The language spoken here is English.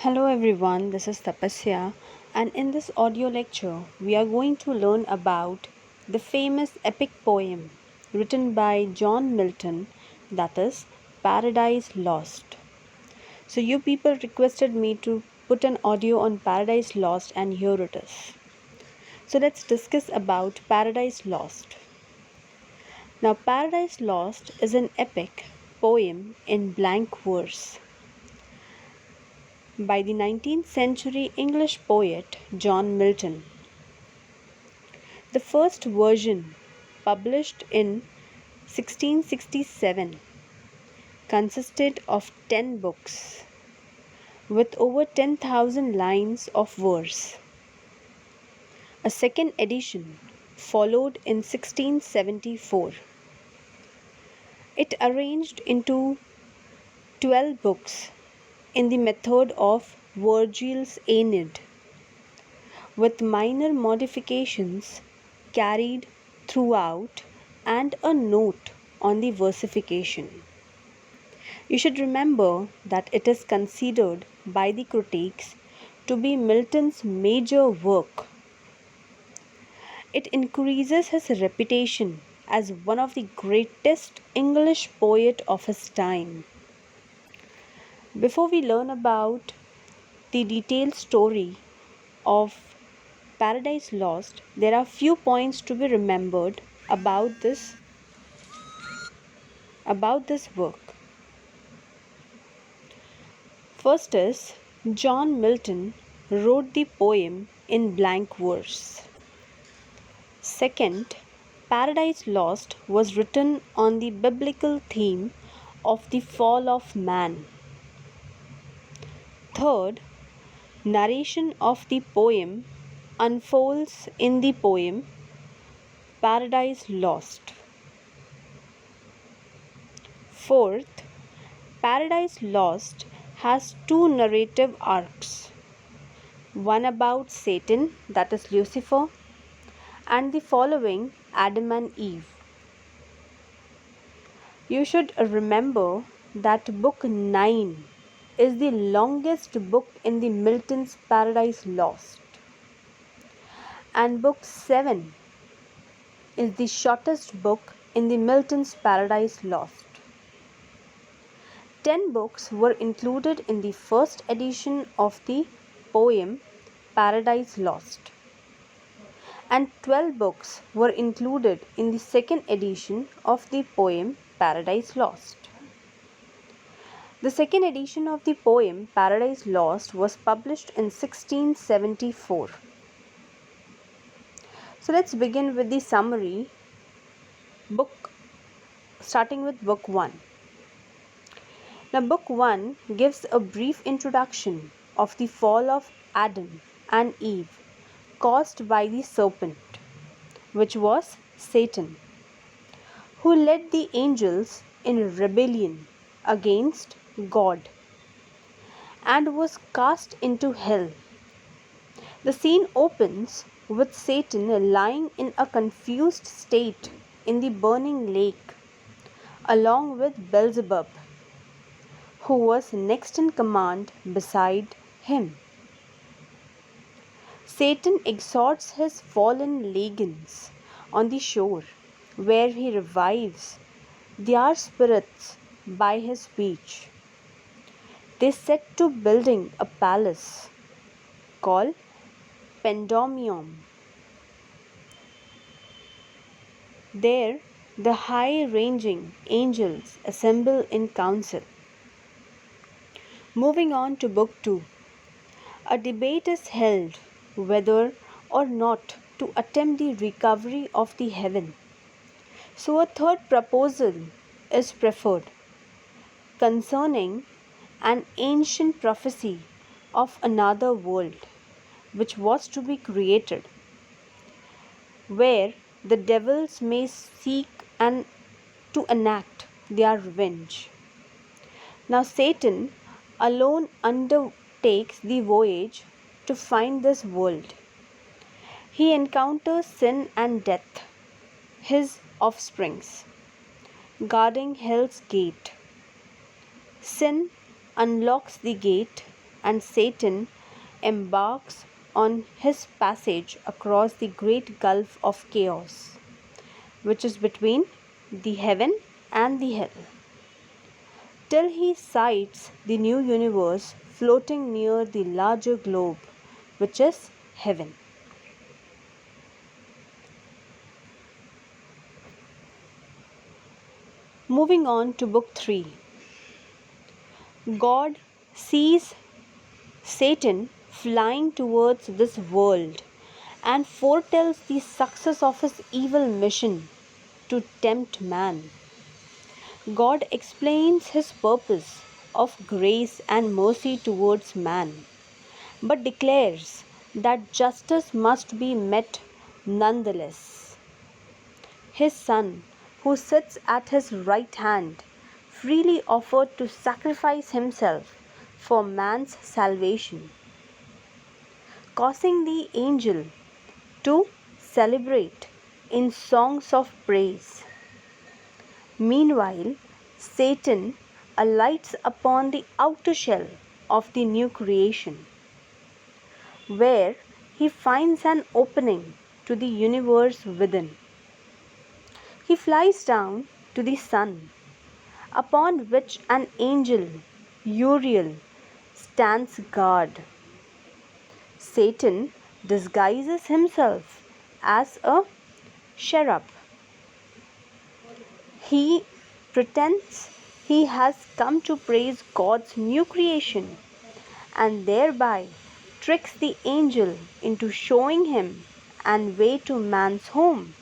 Hello everyone, this is Tapasya, and in this audio lecture, we are going to learn about the famous epic poem written by John Milton, that is Paradise Lost. So, you people requested me to put an audio on Paradise Lost, and here it is. So, let's discuss about Paradise Lost. Now, Paradise Lost is an epic poem in blank verse by the 19th century English poet John Milton. The first version, published in 1667, consisted of 10 books with over 10,000 lines of verse. A second edition followed in 1674. It arranged into 12 books in the method of Virgil's Aeneid, with minor modifications carried throughout and a note on the versification. You should remember that it is considered by the critics to be Milton's major work. It increases his reputation as one of the greatest English poet of his time. Before we learn about the detailed story of Paradise Lost, there are few points to be remembered about this work. First is, John Milton wrote the poem in blank verse. Second, Paradise Lost was written on the biblical theme of the fall of man. Third, narration of the poem unfolds in the poem Paradise Lost. Fourth, Paradise Lost has two narrative arcs, one about Satan, that is Lucifer, and the following, Adam and Eve. You should remember that Book 9 is the longest book in the Milton's Paradise Lost, and Book 7 is the shortest book in the Milton's Paradise Lost. 10 books were included in the first edition of the poem Paradise Lost, and 12 books were included in the second edition of the poem Paradise Lost. The second edition of the poem Paradise Lost was published in 1674. So let's begin with the summary, starting with Book 1. Now, Book 1 gives a brief introduction of the fall of Adam and Eve caused by the serpent, which was Satan, who led the angels in rebellion against God and was cast into hell. The scene opens with Satan lying in a confused state in the burning lake, along with Beelzebub, who was next in command beside him. Satan exhorts his fallen legions on the shore, where he revives their spirits by his speech. They set to building a palace called Pandemonium. There, the high-ranging angels assemble in council. Moving on to Book 2, a debate is held whether or not to attempt the recovery of the heaven. So a third proposal is preferred concerning an ancient prophecy of another world which was to be created, where the devils may seek and to enact their revenge. Now Satan alone undertakes the voyage to find this world. He encounters sin and death, his offsprings, guarding hell's gate. Sin unlocks the gate and Satan embarks on his passage across the great gulf of chaos, which is between the heaven and the hell, till he sights the new universe floating near the larger globe, which is heaven. Moving on to Book 3. God sees Satan flying towards this world and foretells the success of his evil mission to tempt man. God explains his purpose of grace and mercy towards man, but declares that justice must be met nonetheless. His Son, who sits at his right hand, freely offered to sacrifice himself for man's salvation, causing the angel to celebrate in songs of praise. Meanwhile, Satan alights upon the outer shell of the new creation, where he finds an opening to the universe within. He flies down to the sun, upon which an angel, Uriel, stands guard. Satan disguises himself as a cherub. He pretends he has come to praise God's new creation and thereby tricks the angel into showing him an way to man's home.